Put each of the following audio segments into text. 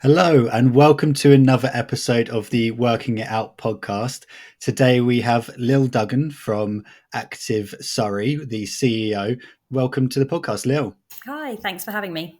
Hello, and welcome to another episode of the Working It Out podcast. Today we have Lil Duggan from Active Surrey, the CEO. Welcome to the podcast, Lil. Hi, thanks for having me.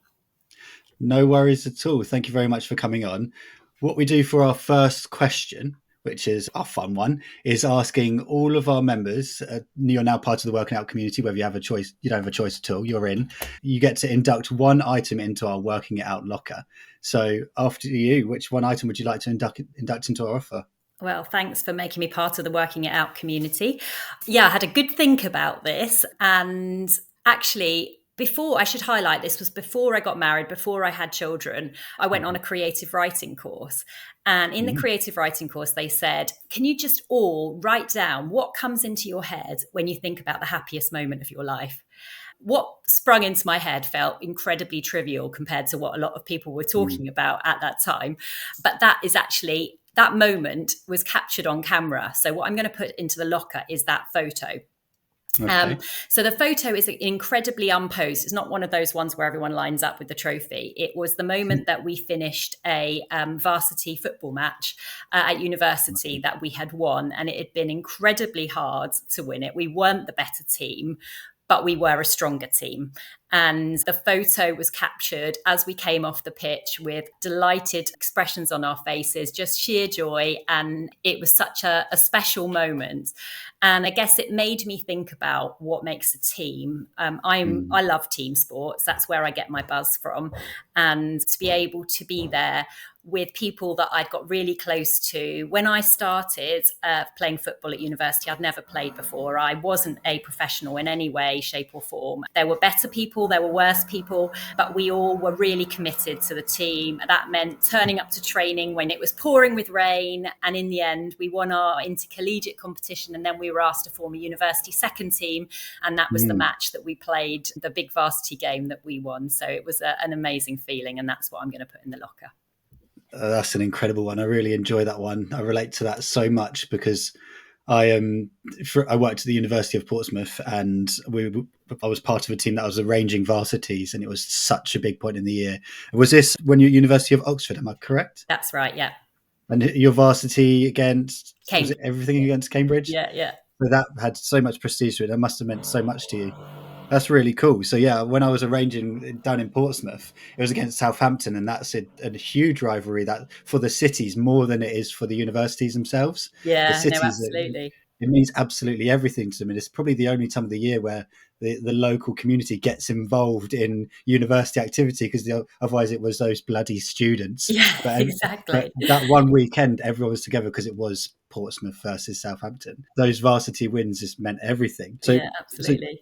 No worries at all. Thank you very much for coming on. What we do for our first question, which is our fun one, is asking all of our members, you're now part of the Working Out community, whether you have a choice, you don't have a choice at all, you're in. You get to induct one item into our Working It Out locker. So after you, which one item would you like to induct into our offer? Well, thanks for making me part of the Working It Out community. Yeah, I had a good think about this. And actually, I should highlight this was before I got married, before I had children, I went on a creative writing course. And in the creative writing course, they said, can you just all write down what comes into your head when you think about the happiest moment of your life? What sprung into my head felt incredibly trivial compared to what a lot of people were talking about at that time. But that moment was captured on camera. So what I'm going to put into the locker is that photo. Okay. So the photo is incredibly unposed. It's not one of those ones where everyone lines up with the trophy. It was the moment that we finished a varsity football match at university that we had won, and it had been incredibly hard to win it. We weren't the better team, but we were a stronger team. And the photo was captured as we came off the pitch with delighted expressions on our faces, just sheer joy. And it was such a special moment. And I guess it made me think about what makes a team. I love team sports. That's where I get my buzz from. And to be able to be there with people that I'd got really close to. When I started playing football at university, I'd never played before. I wasn't a professional in any way, shape or form. There were better people, there were worse people, but we all were really committed to the team. That meant turning up to training when it was pouring with rain. And in the end, we won our intercollegiate competition. And then we were asked to form a university second team. And that was the match that we played, the big varsity game that we won. So it was an amazing feeling. And that's what I'm going to put in the locker. That's an incredible one. I really enjoy that one. I relate to that so much because I worked at the University of Portsmouth, and I was part of a team that was arranging varsities, and it was such a big point in the year. Was this when you were at University of Oxford? Am I correct? That's right. Yeah. And your varsity against Cambridge. Was it everything against Cambridge? Yeah. So that had so much prestige to it. That must have meant so much to you. That's really cool. So yeah, when I was arranging down in Portsmouth, it was against Southampton, and that's a huge rivalry that for the cities more than it is for the universities themselves. Yeah, The cities, absolutely. it means absolutely everything to them. And it's probably the only time of the year where the local community gets involved in university activity, because otherwise it was those bloody students. Yeah, exactly. But that one weekend, everyone was together because it was Portsmouth versus Southampton. Those varsity wins just meant everything. So, yeah, absolutely.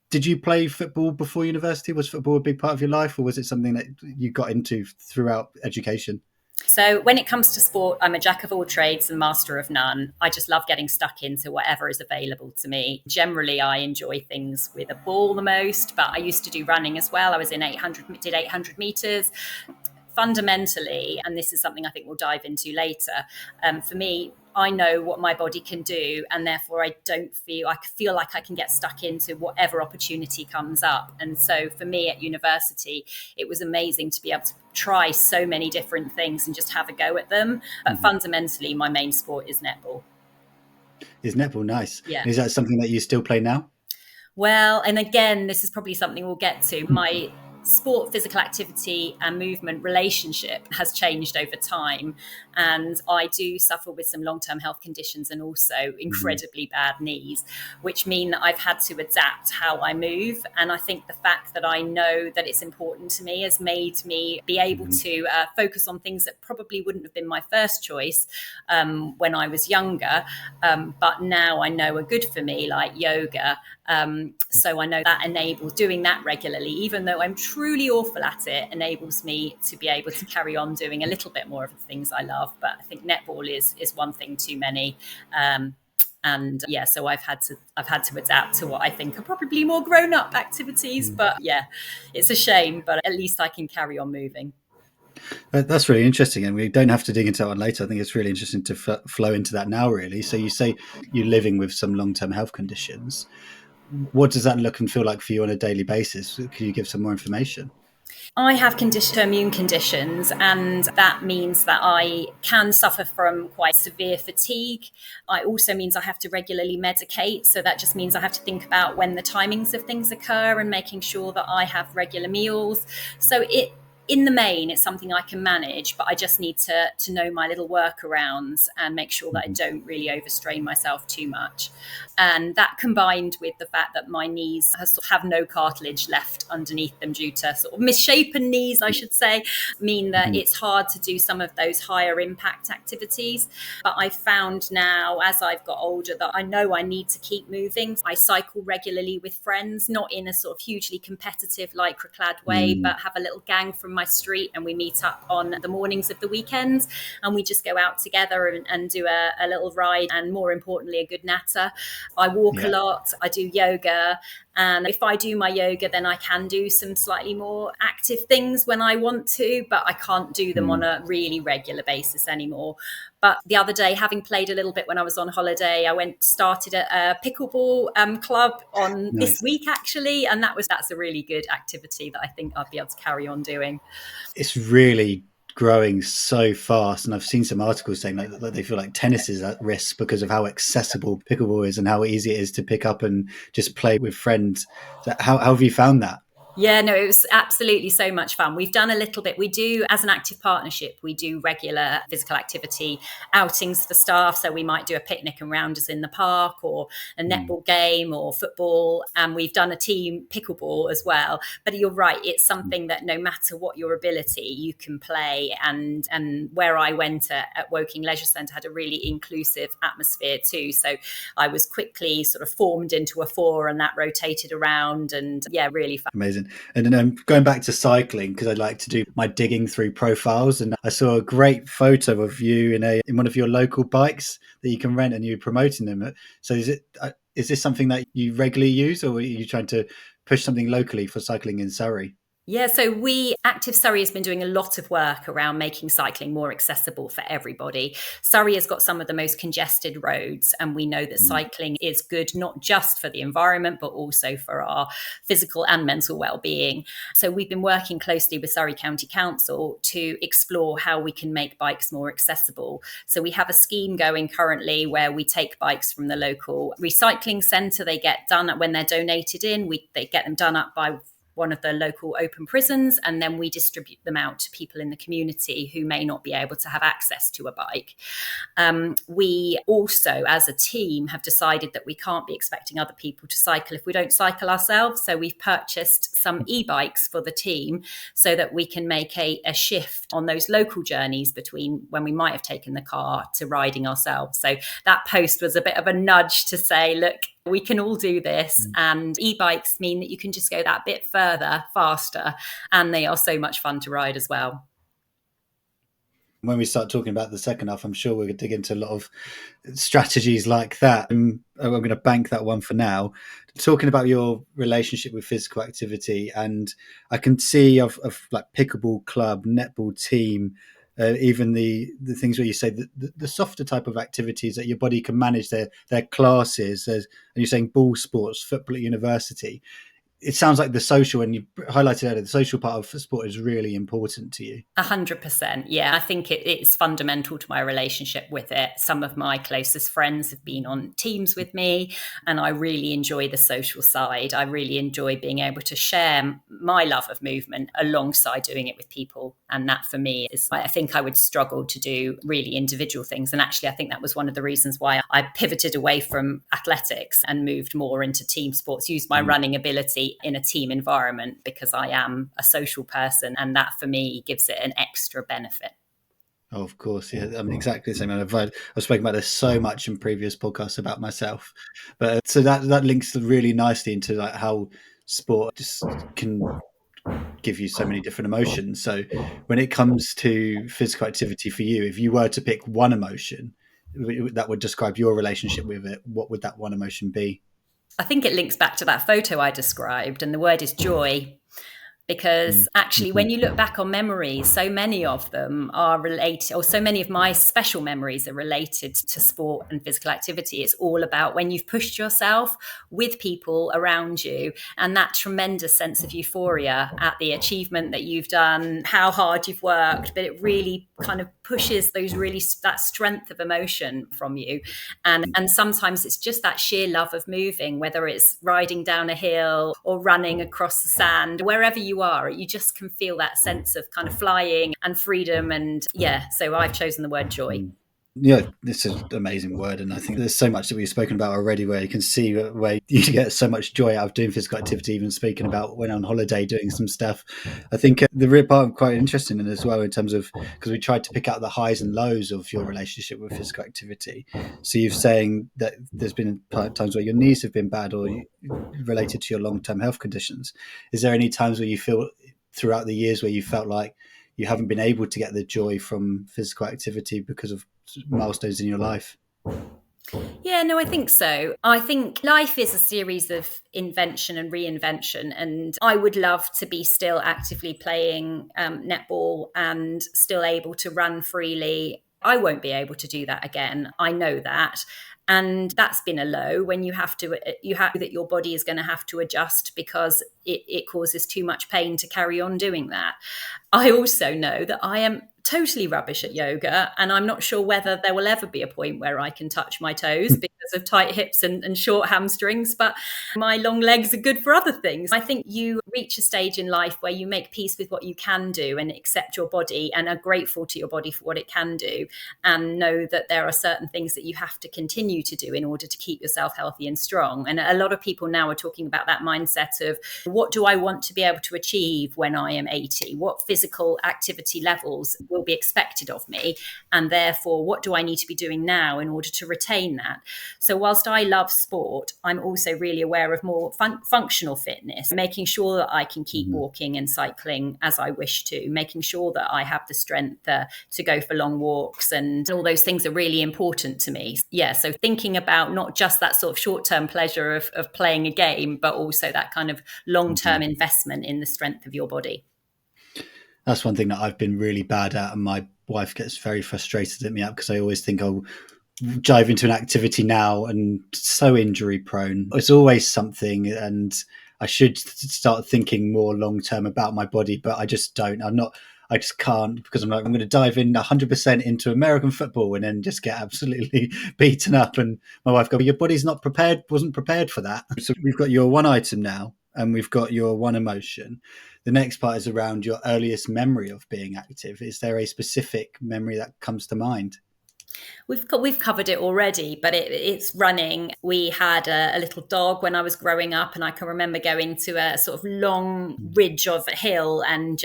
did you play football before university? Was football a big part of your life, or was it something that you got into throughout education? So when it comes to sport, I'm a jack of all trades and master of none. I just love getting stuck into whatever is available to me. Generally, I enjoy things with a ball the most, but I used to do running as well. I was in 800 meters. Fundamentally, and this is something I think we'll dive into later, for me, I know what my body can do, and therefore I feel like I can get stuck into whatever opportunity comes up. And so for me at university, it was amazing to be able to try so many different things and just have a go at them. But fundamentally, my main sport is netball. Is netball nice? Yeah. Is that something that you still play now? Well, and again, this is probably something we'll get to. My sport, physical activity and movement relationship has changed over time. And I do suffer with some long-term health conditions and also incredibly bad knees, which mean that I've had to adapt how I move. And I think the fact that I know that it's important to me has made me be able to focus on things that probably wouldn't have been my first choice when I was younger. But now I know are good for me, like yoga. So I know that enables doing that regularly, even though I'm truly awful at it, enables me to be able to carry on doing a little bit more of the things I love. But I think netball is one thing too many. And yeah, so I've had to adapt to what I think are probably more grown-up activities. But yeah, it's a shame, but at least I can carry on moving. That's really interesting, and we don't have to dig into that one later. I think it's really interesting to flow into that now, really. So you say you're living with some long-term health conditions. What does that look and feel like for you on a daily basis? Can you give some more information? I have immune conditions, and that means that I can suffer from quite severe fatigue. It also means I have to regularly medicate. So that just means I have to think about when the timings of things occur and making sure that I have regular meals. So in the main, it's something I can manage, but I just need to know my little workarounds and make sure that I don't really overstrain myself too much. And that combined with the fact that my knees have no cartilage left underneath them due to sort of misshapen knees, I should say, mean that Mhm. it's hard to do some of those higher impact activities. But I've found now, as I've got older, that I know I need to keep moving. I cycle regularly with friends, not in a sort of hugely competitive lycra clad way, Mm. but have a little gang from my street, and we meet up on the mornings of the weekends, and we just go out together and do a little ride, and more importantly, a good natter. I walk a Yeah. lot, I do yoga, and if I do my yoga, then I can do some slightly more active things when I want to, but I can't do them on Mm. a really regular basis anymore. But the other day, having played a little bit when I was on holiday, I started at a pickleball club on this Nice. week actually, and that's a really good activity that I think I'll be able to carry on doing. It's really growing so fast, and I've seen some articles saying that they feel like tennis is at risk because of how accessible pickleball is and how easy it is to pick up and just play with friends. So how have you found that? Yeah, no, it was absolutely so much fun. We've done a little bit. We do, as an active partnership, we do regular physical activity outings for staff. So we might do a picnic and rounders in the park, or a Mm. netball game, or football. And we've done a team pickleball as well. But you're right, it's something that no matter what your ability, you can play. And where I went at Woking Leisure Centre had a really inclusive atmosphere too. So I was quickly sort of formed into a four, and that rotated around. And yeah, really fun. Amazing. And then going back to cycling, because I like to do my digging through profiles, and I saw a great photo of you in one of your local bikes that you can rent, and you're promoting them. So is this something that you regularly use, or are you trying to push something locally for cycling in Surrey? Yeah, so Active Surrey has been doing a lot of work around making cycling more accessible for everybody. Surrey has got some of the most congested roads, and we know that Mm. cycling is good not just for the environment, but also for our physical and mental well-being. So we've been working closely with Surrey County Council to explore how we can make bikes more accessible. So we have a scheme going currently where we take bikes from the local recycling centre. They get done when they're donated in. They get them done up by one of the local open prisons, and then we distribute them out to people in the community who may not be able to have access to a bike. We also, as a team, have decided that we can't be expecting other people to cycle if we don't cycle ourselves. So we've purchased some e-bikes for the team so that we can make a shift on those local journeys between when we might have taken the car to riding ourselves. So that post was a bit of a nudge to say, look, we can all do this. And e-bikes mean that you can just go that bit further, faster, and they are so much fun to ride as well. When we start talking about the second half, I'm sure we're going to dig into a lot of strategies like that. I'm going to bank that one for now. Talking about your relationship with physical activity, and I can see of like pickleball club, netball team, even the things where you say the softer type of activities that your body can manage their classes, and you're saying ball sports, football at university. It sounds like the social, and you highlighted earlier, the social part of sport is really important to you. 100%. Yeah, I think it's fundamental to my relationship with it. Some of my closest friends have been on teams with me, and I really enjoy the social side. I really enjoy being able to share my love of movement alongside doing it with people. And that for me is, I think I would struggle to do really individual things. And actually, I think that was one of the reasons why I pivoted away from athletics and moved more into team sports, used my running ability in a team environment, because I am a social person, and that for me gives it an extra benefit. Oh, of course, yeah. I mean, exactly the same. And I've spoken about this so much in previous podcasts about myself, but so that links really nicely into like how sport just can give you so many different emotions. So, when it comes to physical activity for you, if you were to pick one emotion that would describe your relationship with it, what would that one emotion be? I think it links back to that photo I described, and the word is joy. because actually when you look back on memories, so many of them are related, or so many of my special memories are related to sport and physical activity. It's all about when you've pushed yourself with people around you, and that tremendous sense of euphoria at the achievement that you've done, how hard you've worked, but it really kind of pushes that strength of emotion from you. And sometimes it's just that sheer love of moving, whether it's riding down a hill or running across the sand, wherever you are, you just can feel that sense of kind of flying and freedom. And yeah, so I've chosen the word joy. Yeah, this is an amazing word, and I think there's so much that we've spoken about already where you can see where you get so much joy out of doing physical activity. Even speaking about when on holiday doing some stuff, I think the real part I'm quite interested in as well, in terms of, because we tried to pick out the highs and lows of your relationship with physical activity. So you're saying that there's been times where your knees have been bad or related to your long-term health conditions. Is there any times where you feel throughout the years where you felt like you haven't been able to get the joy from physical activity because of milestones in your life? Yeah, no, I think so. I think life is a series of invention and reinvention. And I would love to be still actively playing netball and still able to run freely. I won't be able to do that again. I know that. And that's been a low when you have that your body is going to have to adjust because it causes too much pain to carry on doing that. I also know that I am totally rubbish at yoga, and I'm not sure whether there will ever be a point where I can touch my toes because of tight hips and short hamstrings, but my long legs are good for other things. I think you reach a stage in life where you make peace with what you can do and accept your body and are grateful to your body for what it can do, and know that there are certain things that you have to continue to do in order to keep yourself healthy and strong. And a lot of people now are talking about that mindset of, what do I want to be able to achieve when I am 80? What physical activity levels will be expected of me, and therefore what do I need to be doing now in order to retain that? So whilst I love sport, I'm also really aware of more functional fitness, making sure that I can keep walking and cycling as I wish to, making sure that I have the strength to go for long walks, and all those things are really important to me. Yeah, so thinking about not just that sort of short-term pleasure of playing a game, but also that kind of long-term investment in the strength of your body. That's one thing that I've been really bad at, and my wife gets very frustrated at me at, because I always think I'll dive into an activity now and so injury prone. It's always something, and I should start thinking more long term about my body, but I just don't. I just can't, because I'm going to dive in 100% into American football and then just get absolutely beaten up. And my wife goes, your body's not prepared, wasn't prepared for that. So we've got your one item now, and we've got your one emotion. The next part is around your earliest memory of being active. Is there a specific memory that comes to mind? We've covered it already, but it's running. We had a little dog when I was growing up, and I can remember going to a sort of long ridge of a hill and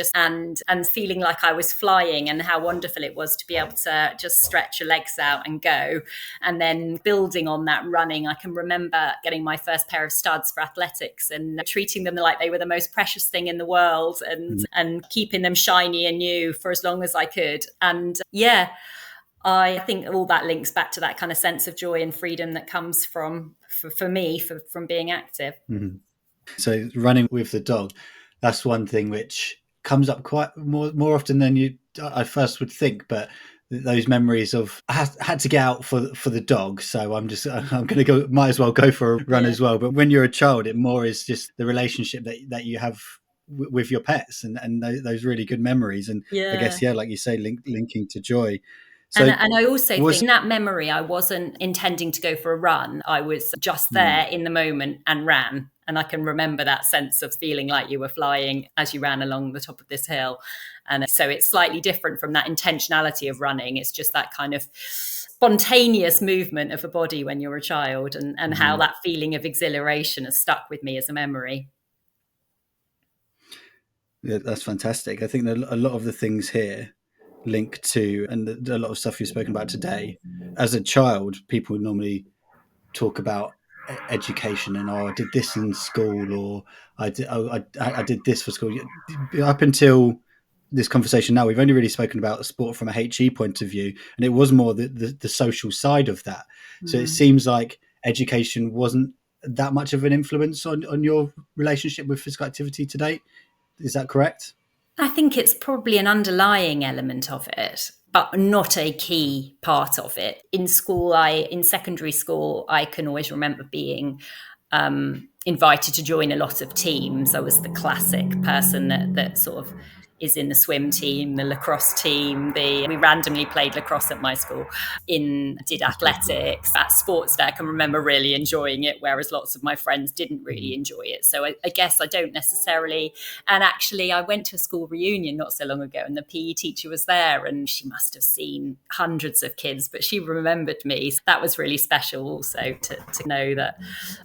feeling like I was flying, and how wonderful it was to be able to just stretch your legs out and go. And then building on that running, I can remember getting my first pair of studs for athletics and treating them like they were the most precious thing in the world, and keeping them shiny and new for as long as I could. And yeah, I think all that links back to that kind of sense of joy and freedom that comes from being active. Mm-hmm. So running with the dog, that's one thing which comes up quite more often than I first would think. But those memories of, I had to get out for the dog, so I'm going to go. Might as well go for a run as well. But when you're a child, it more is just the relationship that you have with your pets, and those really good memories. And I guess, like you say, linking to joy. So, and I also think in that memory, I wasn't intending to go for a run. I was just there in the moment and ran. And I can remember that sense of feeling like you were flying as you ran along the top of this hill. And so it's slightly different from that intentionality of running. It's just that kind of spontaneous movement of a body when you're a child, and how that feeling of exhilaration has stuck with me as a memory. Yeah, that's fantastic. I think that a lot of the things here link to, and a lot of stuff you've spoken about today. As a child, people normally talk about education and, I did this in school, or I did this for school. Up until this conversation now, we've only really spoken about sport from a HE point of view, and it was more the social side of that. So it seems like education wasn't that much of an influence on your relationship with physical activity to date. Is that correct? I think it's probably an underlying element of it, but not a key part of it. In secondary school, I can always remember being invited to join a lot of teams. I was the classic person that sort of is in the swim team, the lacrosse team. We randomly played lacrosse at my school. Did That's very cool. athletics at sports day. I can remember really enjoying it, whereas lots of my friends didn't really Mm. enjoy it. So I guess I don't necessarily. And actually, I went to a school reunion not so long ago, and the PE teacher was there, and she must have seen hundreds of kids, but she remembered me. So that was really special, also to know that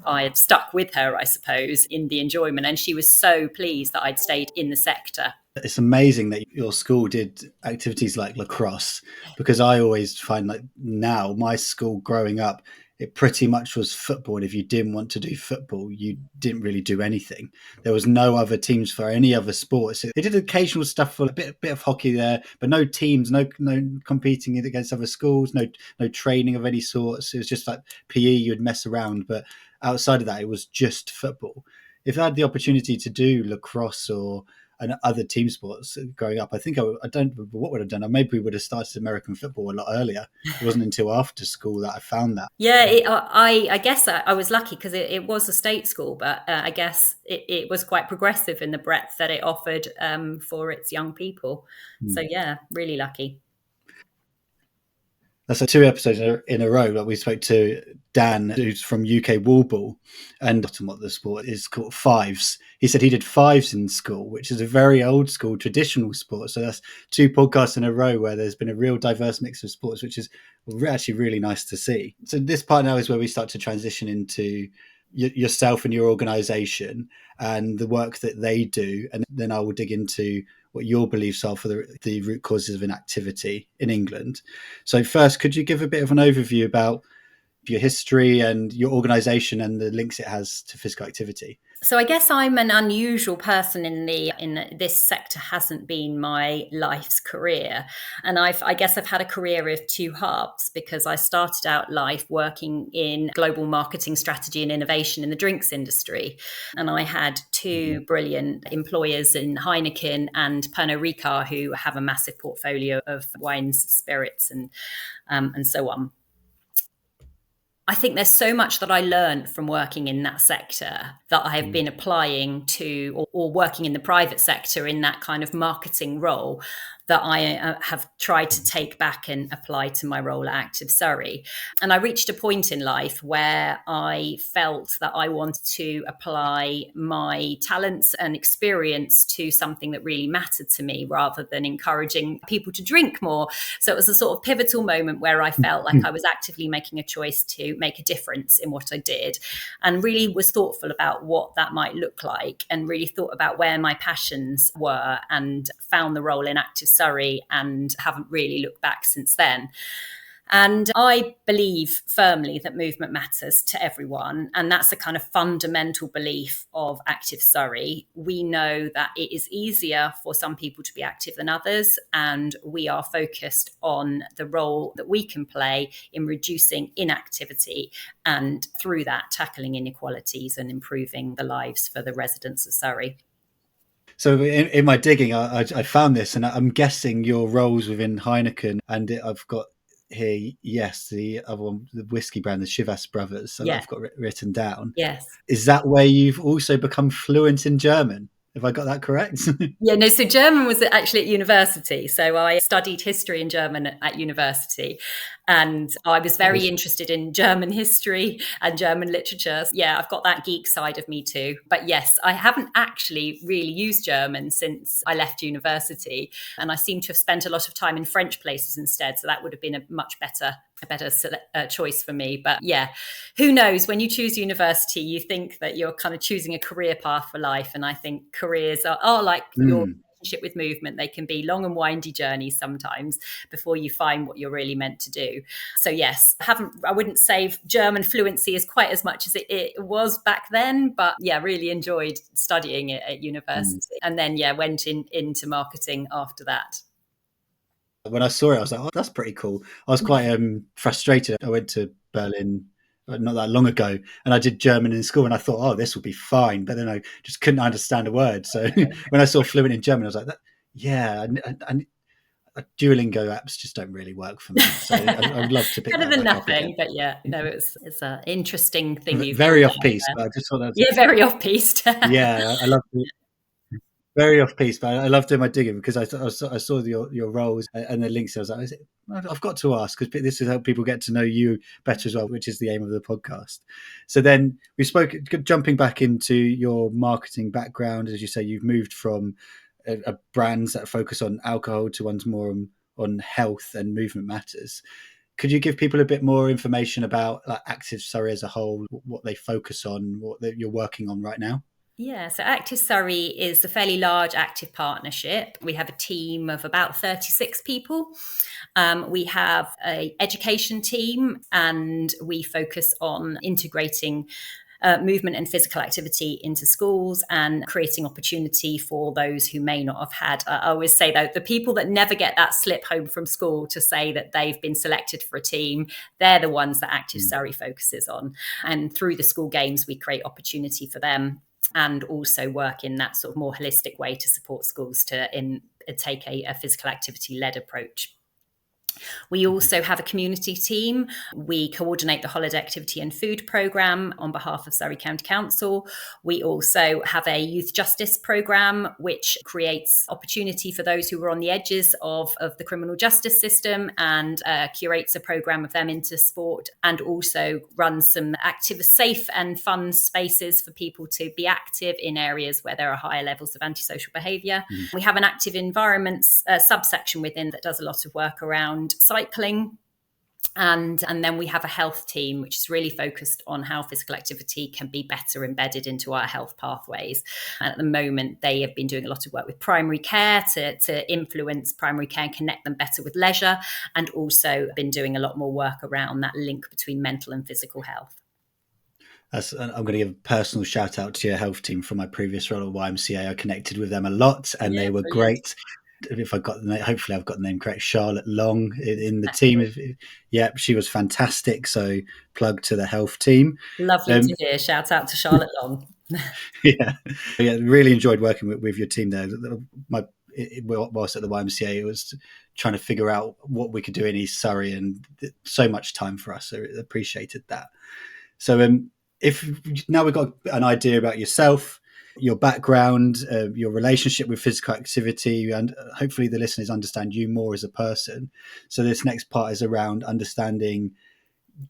I had stuck with her, I suppose, in the enjoyment. And she was so pleased that I'd stayed in the sector. It's amazing that your school did activities like lacrosse, because I always find like now my school growing up, it pretty much was football. And if you didn't want to do football, you didn't really do anything. There was no other teams for any other sports. They did occasional stuff for a bit of hockey there, but no teams, no competing against other schools, no training of any sorts. It was just like PE, you'd mess around, but outside of that, it was just football. If I had the opportunity to do lacrosse or and other team sports growing up, I think I don't remember what would have done. Maybe we would have started American football a lot earlier. It wasn't until after school that I found that. Yeah, I guess I was lucky because it was a state school, but I guess it was quite progressive in the breadth that it offered for its young people. So yeah, really lucky. That's two episodes in a row that we spoke to Dan, who's from UK Wall Ball, and what the sport is called fives. He said he did fives in school, which is a very old school traditional sport. So that's two podcasts in a row where there's been a real diverse mix of sports, which is actually really nice to see. So this part now is where we start to transition into yourself and your organization and the work that they do, and then I will dig into what your beliefs are for the root causes of inactivity in England. So first, could you give a bit of an overview about your history and your organisation and the links it has to physical activity? So I guess I'm an unusual person in this sector hasn't been my life's career, and I guess I've had a career of two halves because I started out life working in global marketing strategy and innovation in the drinks industry, and I had two brilliant employers in Heineken and Pernod Ricard who have a massive portfolio of wines, spirits, and so on. I think there's so much that I learned from working in that sector that I have been applying to or working in the private sector in that kind of marketing role that I have tried to take back and apply to my role at Active Surrey. And I reached a point in life where I felt that I wanted to apply my talents and experience to something that really mattered to me rather than encouraging people to drink more. So it was a sort of pivotal moment where I felt like I was actively making a choice to make a difference in what I did, and really was thoughtful about what that might look like, and really thought about where my passions were, and found the role in Active Surrey and haven't really looked back since then. And I believe firmly that movement matters to everyone. And that's a kind of fundamental belief of Active Surrey. We know that it is easier for some people to be active than others. And we are focused on the role that we can play in reducing inactivity and through that tackling inequalities and improving the lives for the residents of Surrey. So in my digging, I found this, and I'm guessing your roles within Heineken, and I've got here, yes, the other one, the whiskey brand, the Chivas Brothers, so Yeah. I've got written down. Yes. Is that where you've also become fluent in German? Have I got that correct? Yeah, no, so German was actually at university. So I studied history and German at university. And I was very interested in German history and German literature. Yeah, I've got that geek side of me too. But yes, I haven't actually really used German since I left university. And I seem to have spent a lot of time in French places instead. So that would have been a better choice for me. But yeah, who knows? When you choose university, you think that you're kind of choosing a career path for life. And I think careers are like your relationship with movement. They can be long and windy journeys sometimes before you find what you're really meant to do. So yes, I wouldn't say German fluency is quite as much as it was back then, but yeah, really enjoyed studying it at university. And then yeah, went into marketing after that. When I saw it, I was like, "Oh, that's pretty cool." I was quite frustrated. I went to Berlin not that long ago, and I did German in school, and I thought, oh, this will be fine, but then I just couldn't understand a word. So when I saw Fluent in German, I was like, yeah, Duolingo apps just don't really work for me. So I would love to pick Better that than back up again. nothing, but yeah, no, it's an interesting thing you've Very pulled off out piece, there. but I just thought that was, Yeah, very off piste. yeah, I love it. Very off piece, but I love doing my digging because I saw your roles and the links. I was like, I've got to ask because this is how people get to know you better as well, which is the aim of the podcast. So then we spoke, jumping back into your marketing background, as you say, you've moved from brands that focus on alcohol to ones more on health and movement matters. Could you give people a bit more information about like Active Surrey as a whole, what they focus on, what you're working on right now? Yeah, so Active Surrey is a fairly large active partnership. We have a team of about 36 people. We have an education team, and we focus on integrating movement and physical activity into schools and creating opportunity for those who may not have had. I always say, though, the people that never get that slip home from school to say that they've been selected for a team, they're the ones that Active Surrey focuses on. And through the school games, we create opportunity for them and also work in that sort of more holistic way to support schools to take a physical activity led approach. We also have a community team. We coordinate the holiday activity and food programme on behalf of Surrey County Council. We also have a youth justice programme, which creates opportunity for those who are on the edges of the criminal justice system and curates a programme of them into sport, and also runs some active, safe and fun spaces for people to be active in areas where there are higher levels of antisocial behaviour. We have an active environments subsection within that does a lot of work around cycling. And then we have a health team, which is really focused on how physical activity can be better embedded into our health pathways. And at the moment, they have been doing a lot of work with primary care to influence primary care and connect them better with leisure, and also been doing a lot more work around that link between mental and physical health. I'm going to give a personal shout out to your health team from my previous role at YMCA. I connected with them a lot, and they were Brilliant. great. If I got the name, hopefully I've got the name correct. Charlotte Long in the team. Yeah, she was fantastic. So plug to the health team. Lovely to hear. Shout out to Charlotte Long. Yeah, really enjoyed working with your team there. Whilst at the YMCA, it was trying to figure out what we could do in East Surrey, and so much time for us. So I appreciated that. So if now we've got an idea about yourself, your background, your relationship with physical activity, and hopefully the listeners understand you more as a person. So this next part is around understanding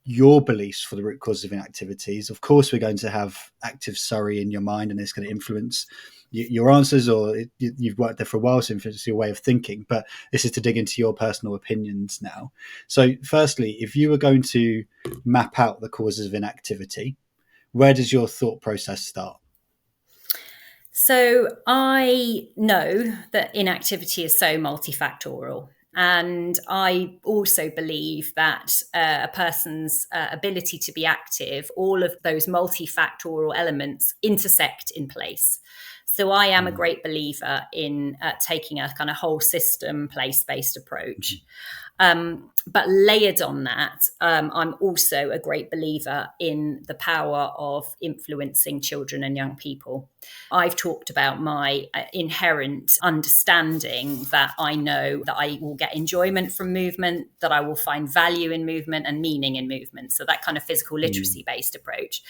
your beliefs for the root causes of inactivities. Of course, we're going to have Active Surrey in your mind, and it's going to influence your answers, or you've worked there for a while, so influence your way of thinking. But this is to dig into your personal opinions now. So firstly, if you were going to map out the causes of inactivity, where does your thought process start? So I know that inactivity is so multifactorial. And I also believe that a person's ability to be active, all of those multifactorial elements intersect in place. So I am a great believer in taking a kind of whole system, place-based approach. But layered on that, I'm also a great believer in the power of influencing children and young people. I've talked about my inherent understanding that I know that I will get enjoyment from movement, that I will find value in movement and meaning in movement. So that kind of physical literacy-based approach.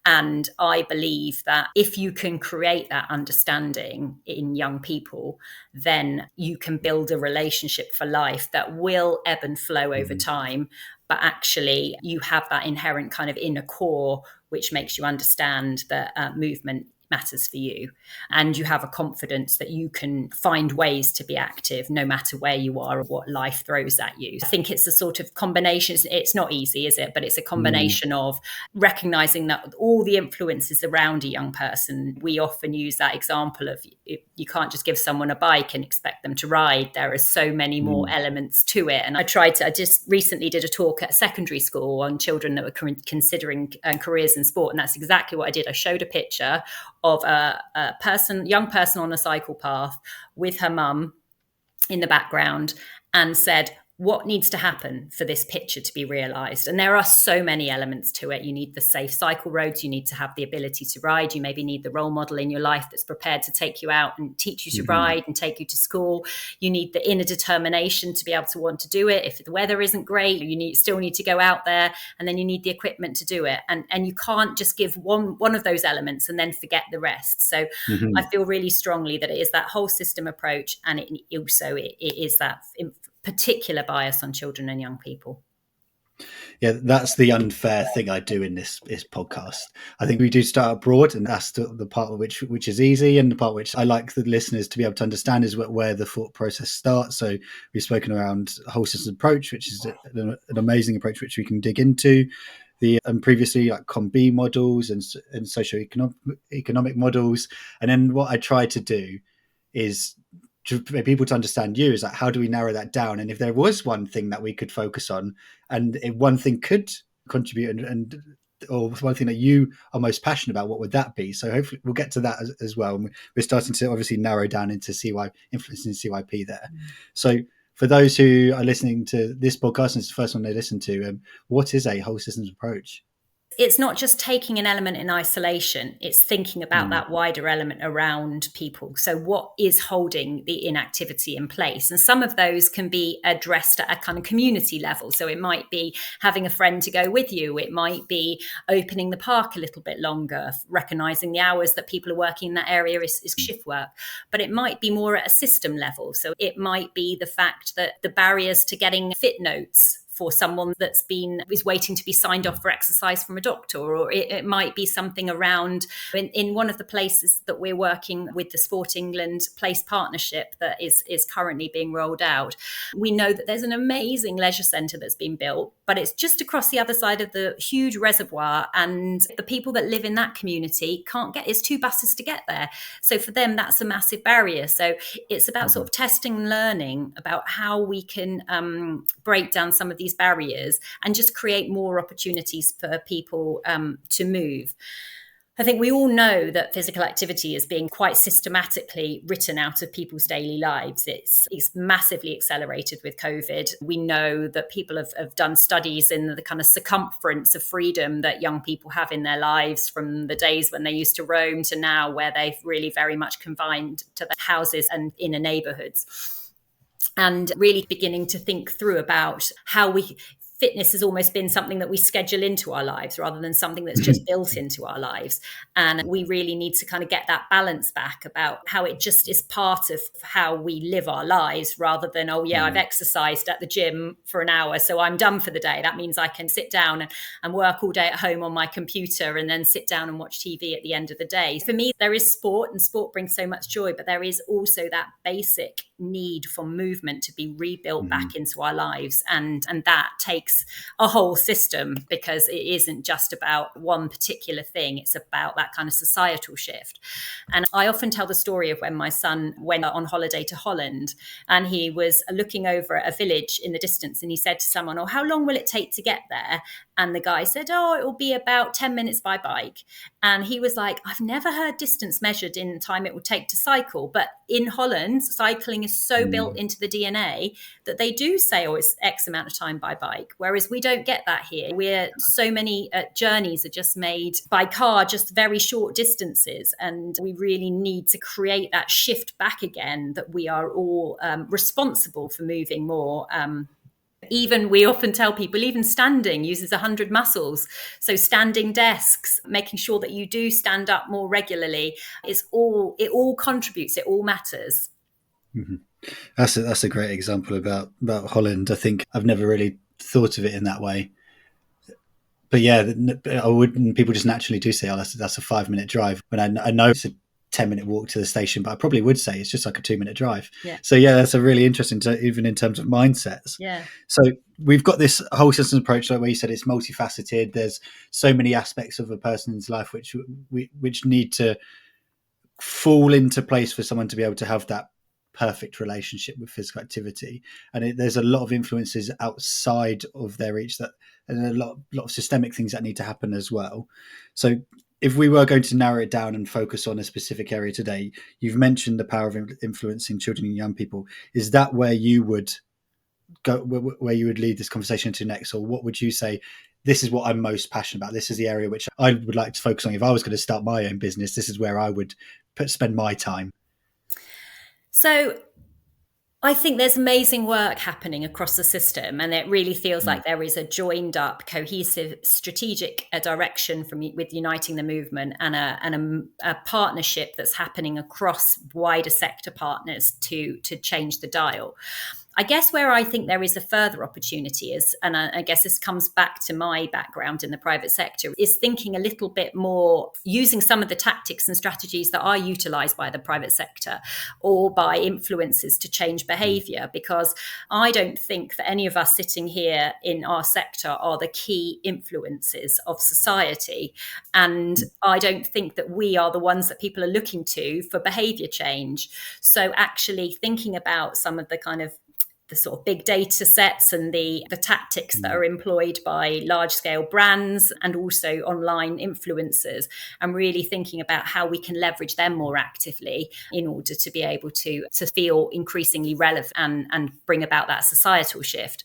And I believe that if you can create that understanding in young people, then you can build a relationship for life that will ebb and flow over time. But actually, you have that inherent kind of inner core, which makes you understand that movement matters for you, and you have a confidence that you can find ways to be active no matter where you are or what life throws at you. I think it's a sort of combination. It's not easy, is it? But it's a combination of recognizing that all the influences around a young person. We often use that example of you can't just give someone a bike and expect them to ride. There are so many more elements to it. And I just recently did a talk at secondary school on children that were considering careers in sport, and that's exactly what I did. I showed a picture of a young person on a cycle path with her mum in the background, and said, what needs to happen for this picture to be realized? And there are so many elements to it. You need the safe cycle roads. You need to have the ability to ride. You maybe need the role model in your life that's prepared to take you out and teach you to ride and take you to school. You need the inner determination to be able to want to do it. If the weather isn't great, you still need to go out there, and then you need the equipment to do it. And you can't just give one of those elements and then forget the rest. So I feel really strongly that it is that whole system approach, and it is that particular bias on children and young people. Yeah, that's the unfair thing I do in this podcast. I think we do start broad, and that's the part of which is easy, and the part which I like the listeners to be able to understand is where the thought process starts. So we've spoken around whole systems approach, which is an amazing approach which we can dig into. And previously like COM-B models and socio-economic models. And then what I try to do is for people to understand you is like, how do we narrow that down? And if there was one thing that we could focus on, and if one thing could contribute and or one thing that you are most passionate about, what would that be? So hopefully we'll get to that as well. And we're starting to obviously narrow down into influencing CYP there. So for those who are listening to this podcast, and it's the first one they listen to, what is a whole systems approach? It's not just taking an element in isolation, it's thinking about that wider element around people. So what is holding the inactivity in place? And some of those can be addressed at a kind of community level. So it might be having a friend to go with you. It might be opening the park a little bit longer, recognizing the hours that people are working in that area is shift work. But it might be more at a system level. So it might be the fact that the barriers to getting fit notes for someone is waiting to be signed off for exercise from a doctor, or it might be something around in one of the places that we're working with, the Sport England Place partnership that is currently being rolled out. We know that there's an amazing leisure centre that's been built, but it's just across the other side of the huge reservoir, and the people that live in that community it's 2 buses to get there. So for them, that's a massive barrier. So it's about sort of testing and learning about how we can break down some of these barriers and just create more opportunities for people to move. I think we all know that physical activity is being quite systematically written out of people's daily lives. It's massively accelerated with COVID. We know that people have done studies in the kind of circumference of freedom that young people have in their lives, from the days when they used to roam to now, where they've really very much confined to the houses and inner neighbourhoods. And really beginning to think through about how fitness has almost been something that we schedule into our lives rather than something that's just built into our lives. And we really need to kind of get that balance back about how it just is part of how we live our lives, rather than, I've exercised at the gym for an hour, so I'm done for the day. That means I can sit down and work all day at home on my computer and then sit down and watch TV at the end of the day. For me, there is sport, and sport brings so much joy, but there is also that basic need for movement to be rebuilt back into our lives. And that takes a whole system, because it isn't just about one particular thing. It's about that kind of societal shift. And I often tell the story of when my son went on holiday to Holland, and he was looking over at a village in the distance, and he said to someone, how long will it take to get there? And the guy said, it will be about 10 minutes by bike. And he was like, I've never heard distance measured in time it would take to cycle. But in Holland, cycling is so built into the DNA that they do say, it's X amount of time by bike. Whereas we don't get that here. So many journeys are just made by car, just very short distances. And we really need to create that shift back again, that we are all responsible for moving more. Even we often tell people, even standing uses 100 muscles. So standing desks, making sure that you do stand up more regularly, it all contributes, it all matters. That's a great example about Holland. I think I've never really thought of it in that way. But yeah, people just naturally do say, that's a 5-minute drive. But I know it's a 10-minute walk to the station, but I probably would say it's just like a 2-minute drive. Yeah. So yeah, that's a really interesting, even in terms of mindsets. Yeah. So we've got this whole systems approach, like where you said it's multifaceted. There's so many aspects of a person's life which need to fall into place for someone to be able to have that perfect relationship with physical activity. And there's a lot of influences outside of their reach, and a lot of systemic things that need to happen as well. So if we were going to narrow it down and focus on a specific area today, you've mentioned the power of influencing children and young people. Is that where you would go where you would lead this conversation to next, or what would you say? This is what I'm most passionate about. This is the area which I would like to focus on. If I was going to start my own business, this is where I would spend my time. So I think there's amazing work happening across the system, and it really feels like there is a joined up, cohesive, strategic direction with uniting the movement, and a partnership that's happening across wider sector partners to change the dial. I guess where I think there is a further opportunity is, and I guess this comes back to my background in the private sector, is thinking a little bit more, using some of the tactics and strategies that are utilised by the private sector or by influencers to change behaviour. Because I don't think that any of us sitting here in our sector are the key influences of society. And I don't think that we are the ones that people are looking to for behaviour change. So actually thinking about some of the kind of the sort of big data sets and the tactics that are employed by large scale brands and also online influencers, and really thinking about how we can leverage them more actively in order to be able to feel increasingly relevant and bring about that societal shift.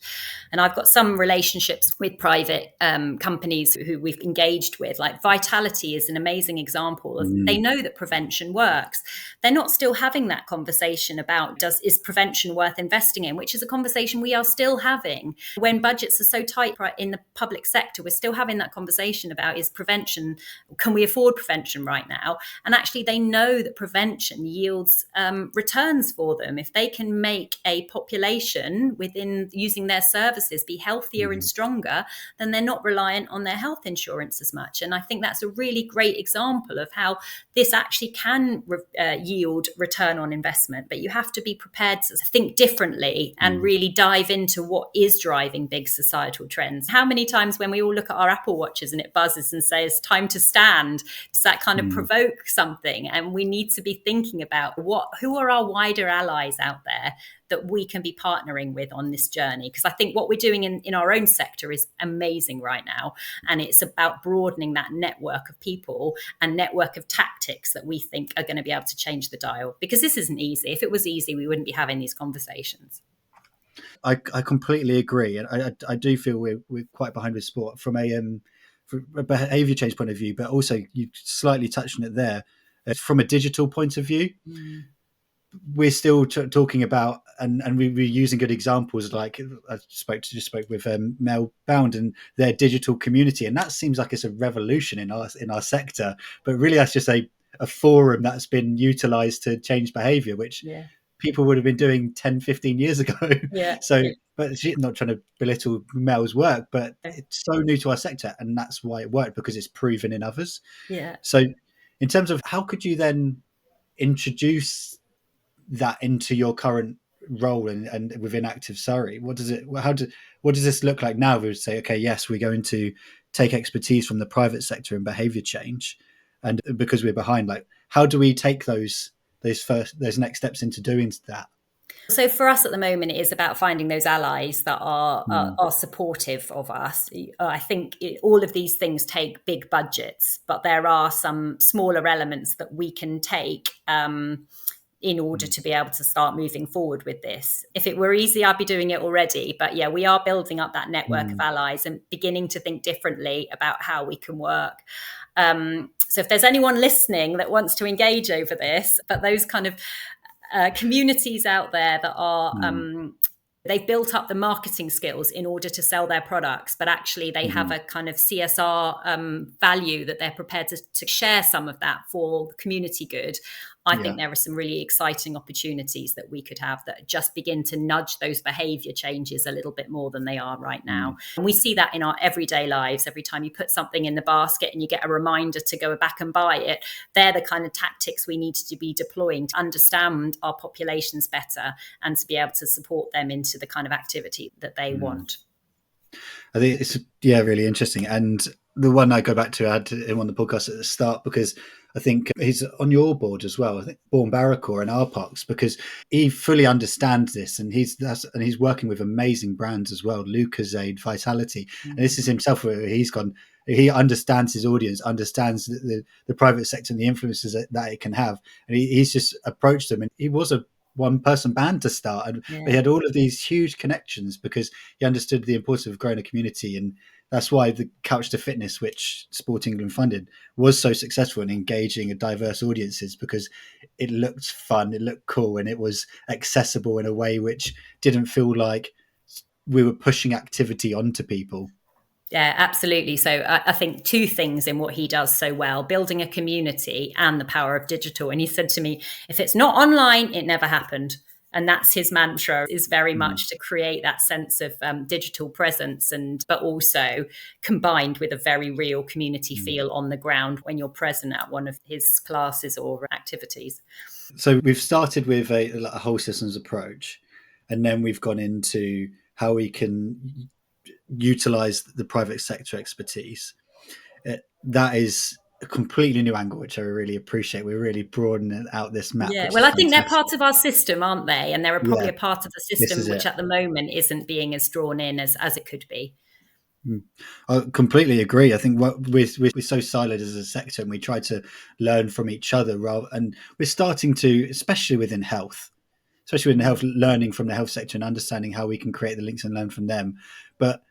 And I've got some relationships with private companies who we've engaged with, like Vitality is an amazing example of, they know that prevention works. They're not still having that conversation about is prevention worth investing in, which is a conversation we are still having. When budgets are so tight in the public sector, we're still having that conversation about, is prevention, can we afford prevention right now? And actually they know that prevention yields returns for them. If they can make a population within using their services be healthier and stronger, then they're not reliant on their health insurance as much. And I think that's a really great example of how this actually can yield return on investment, but you have to be prepared to think differently and really dive into what is driving big societal trends. How many times when we all look at our Apple Watches and it buzzes and says time to stand, does that kind of provoke something? And we need to be thinking about who are our wider allies out there that we can be partnering with on this journey. Because I think what we're doing in our own sector is amazing right now. And it's about broadening that network of people and network of tactics that we think are going to be able to change the dial. Because this isn't easy. If it was easy, we wouldn't be having these conversations. I completely agree. And I do feel we're quite behind with sport from a behaviour change point of view, but also you slightly touched on it there. From a digital point of view, we're still talking about, and we're using good examples. Like I just spoke with Mel Bound and their digital community, and that seems like it's a revolution in our sector. But really, that's just a forum that's been utilised to change behaviour, which people would have been doing 10, 15 years ago. So, but she's not trying to belittle Mel's work, but it's so new to our sector, and that's why it worked, because it's proven in others. So in terms of how could you then introduce that into your current role and within Active Surrey, what does this look like now? We would say, okay, yes, we're going to take expertise from the private sector in behaviour change, and because we're behind, like, how do we take those next steps into doing that? So for us at the moment, it is about finding those allies that are supportive of us. I think all of these things take big budgets, but there are some smaller elements that we can take in order to be able to start moving forward with this. If it were easy, I'd be doing it already. But yeah, we are building up that network of allies and beginning to think differently about how we can work. So if there's anyone listening that wants to engage over this, but those kind of communities out there that are they've built up the marketing skills in order to sell their products, but actually they have a kind of CSR value that they're prepared to share some of that for community good. I think there are some really exciting opportunities that we could have that just begin to nudge those behavior changes a little bit more than they are right now. And we see that in our everyday lives. Every time you put something in the basket and you get a reminder to go back and buy it, they're the kind of tactics we need to be deploying to understand our populations better and to be able to support them into the kind of activity that they want. I think it's really interesting. And the one I go back to, I had him on the podcast at the start because I think he's on your board as well. I think Bourne Barracore and Arpox, because he fully understands this, and he's working with amazing brands as well, Lucozade, Vitality, and this is himself where he's gone. He understands his audience, understands the private sector and the influences that it can have, and he's just approached them. And he was one-person band to start, and he Yeah. had all of these huge connections because he understood the importance of growing a community, and that's why the Couch to Fitness, which Sport England funded, was so successful in engaging a diverse audiences because it looked fun, it looked cool, and it was accessible in a way which didn't feel like we were pushing activity onto people. Yeah, absolutely. So I think two things in what he does so well: building a community and the power of digital. And he said to me, if it's not online, it never happened. And that's his mantra, is very Mm. much to create that sense of digital presence, and but also combined with a very real community Mm. feel on the ground when you're present at one of his classes or activities. So we've started with a whole systems approach, and then we've gone into how we can utilize the private sector expertise. That is a completely new angle, which I really appreciate. We're really broadening out this map, Yeah, which well, is I think they're fantastic. part of our system, aren't they? And they're probably Yeah, a part of the this system is which it. at the moment isn't being as drawn in as it could be. I completely agree. I think we're so siloed as a sector, and we try to learn from each other, and we're starting to, especially within health, learning from the health sector and understanding how we can create the links and learn from them. But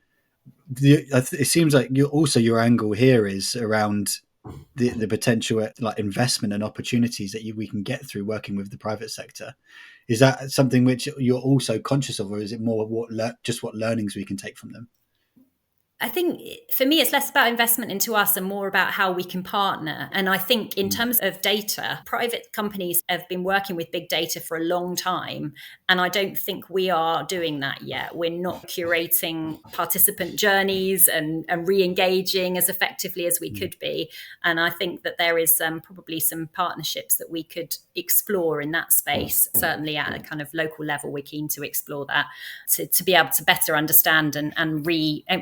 it seems like your angle here is around the potential like investment and opportunities that we can get through working with the private sector. Is that something which you're also conscious of, or is it more just what learnings we can take from them? I think for me, it's less about investment into us and more about how we can partner. And I think in Mm. terms of data, private companies have been working with big data for a long time. And I don't think we are doing that yet. We're not curating participant journeys and re engaging as effectively as we Mm. could be. And I think that there is probably some partnerships that we could explore in that space. Certainly at a kind of local level, we're keen to explore that to be able to better understand and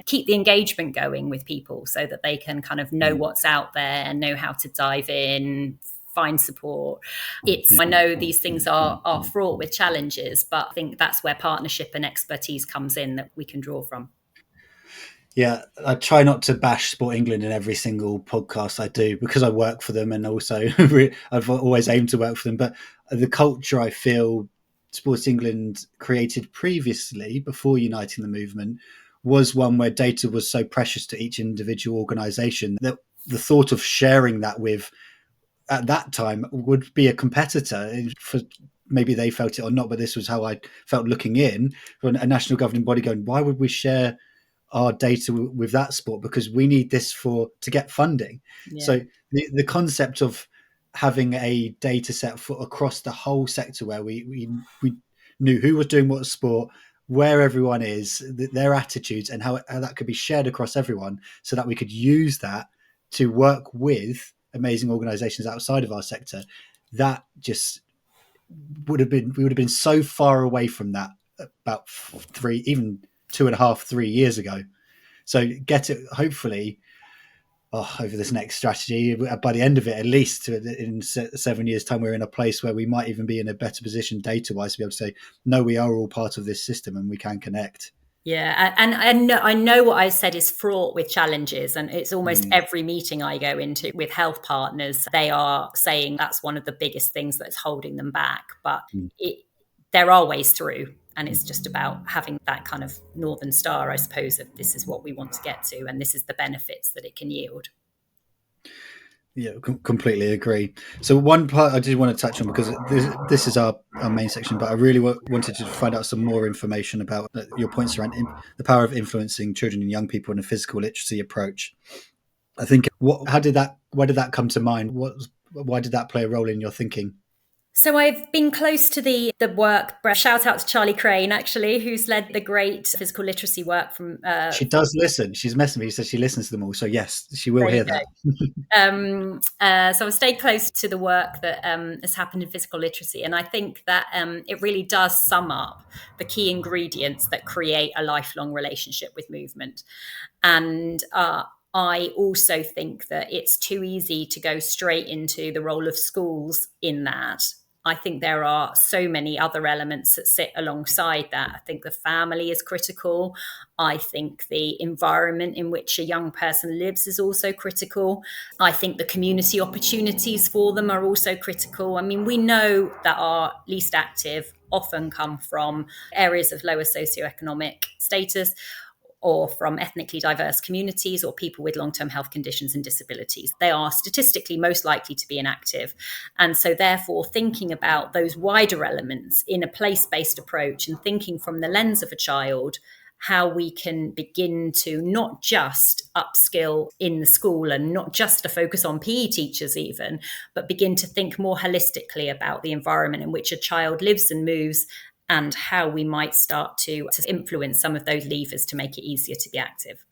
keep the engagement going with people so that they can kind of know Mm. what's out there and know how to dive in, find support. Yeah. I know these things are fraught with challenges, but I think that's where partnership and expertise comes in that we can draw from. Yeah, I try not to bash Sport England in every single podcast I do because I work for them, and also I've always aimed to work for them. But the culture I feel Sports England created previously, before uniting the movement, was one where data was so precious to each individual organisation that the thought of sharing that with, at that time, would be a competitor. For maybe they felt it or not, but this was how I felt looking in, for a national governing body going, why would we share our data with that sport, because we need this to get funding. Yeah. So the concept of having a data set for across the whole sector, where we knew who was doing what sport, where everyone is, their attitudes, and how that could be shared across everyone, so that we could use that to work with amazing organizations outside of our sector. That just we would have been so far away from that about even 2.5, 3 years ago. So get it, hopefully, over this next strategy, by the end of it, at least in 7 years' time, we're in a place where we might even be in a better position data-wise to be able to say, no, we are all part of this system and we can connect. Yeah, and I know what I said is fraught with challenges, and it's almost Mm. every meeting I go into with health partners, they are saying that's one of the biggest things that's holding them back. But Mm. there are ways through, and it's just about having that kind of northern star, I suppose, of this is what we want to get to, and this is the benefits that it can yield. Yeah, completely agree. So one part I did want to touch on, because this is our main section, but I really wanted to find out some more information about your points around the power of influencing children and young people in a physical literacy approach. I think why did that come to mind? Why did that play a role in your thinking? So I've been close to the work. Shout out to Charlie Crane, actually, who's led the great physical literacy work from. She does listen. She's messing me. She says she listens to them all. So yes, she will There you hear go. that. So I've stayed close to the work that has happened in physical literacy. And I think that it really does sum up the key ingredients that create a lifelong relationship with movement. And I also think that it's too easy to go straight into the role of schools in that. I think there are so many other elements that sit alongside that. I think the family is critical. I think the environment in which a young person lives is also critical. I think the community opportunities for them are also critical. I mean, we know that our least active often come from areas of lower socioeconomic status, or from ethnically diverse communities, or people with long-term health conditions and disabilities. They are statistically most likely to be inactive. And so therefore, thinking about those wider elements in a place-based approach and thinking from the lens of a child, how we can begin to not just upskill in the school and not just to focus on PE teachers even, but begin to think more holistically about the environment in which a child lives and moves, and how we might start to influence some of those levers to make it easier to be active.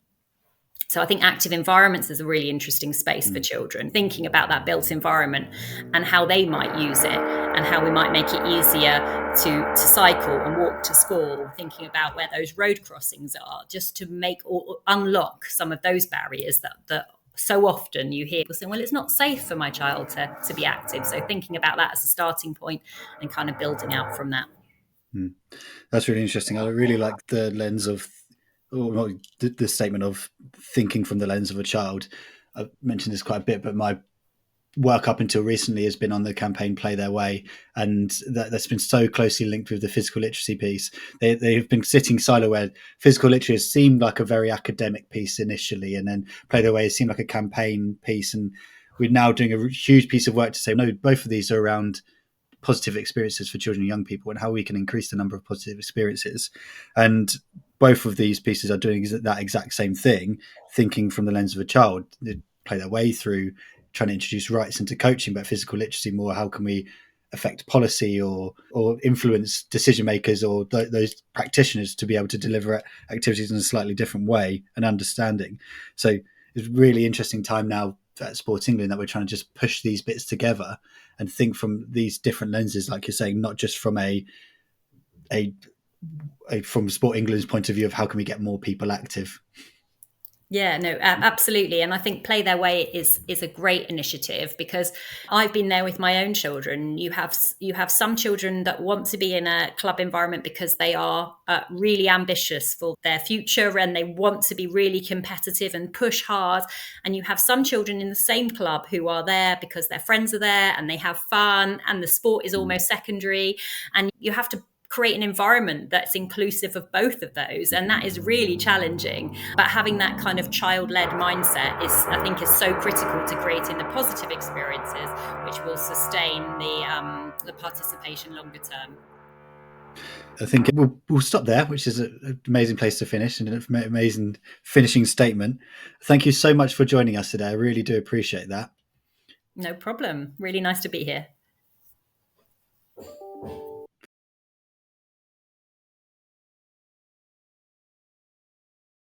So I think active environments is a really interesting space for children, thinking about that built environment and how they might use it, and how we might make it easier to cycle and walk to school, thinking about where those road crossings are, just to make or unlock some of those barriers that so often you hear people saying, well, it's not safe for my child to be active. So thinking about that as a starting point and kind of building out from that. That's really interesting. I really like the lens of, or the statement of thinking from the lens of a child. I've mentioned this quite a bit, but my work up until recently has been on the campaign Play Their Way, and that's been so closely linked with the physical literacy piece. They've been sitting silo, where physical literacy seemed like a very academic piece initially, and then Play Their Way seemed like a campaign piece, and we're now doing a huge piece of work to say, no, both of these are around positive experiences for children and young people, and how we can increase the number of positive experiences. And both of these pieces are doing that exact same thing, thinking from the lens of a child. They play their way through trying to introduce rights into coaching, but physical literacy more, how can we affect policy or influence decision makers or those practitioners to be able to deliver activities in a slightly different way and understanding. So it's a really interesting time now at Sport England that we're trying to just push these bits together and think from these different lenses, like you're saying, not just from from Sport England's point of view of how can we get more people active. Yeah, no, absolutely. And I think Play Their Way is a great initiative, because I've been there with my own children. You have some children that want to be in a club environment because they are really ambitious for their future, and they want to be really competitive and push hard. And you have some children in the same club who are there because their friends are there and they have fun, and the sport is almost secondary. And you have to create an environment that's inclusive of both of those, and that is really challenging. But having that kind of child-led mindset I think is so critical to creating the positive experiences which will sustain the participation longer term. I think we'll stop there, which is an amazing place to finish, and an amazing finishing statement. Thank you so much for joining us today. I really do appreciate that. No problem. Really nice to be here.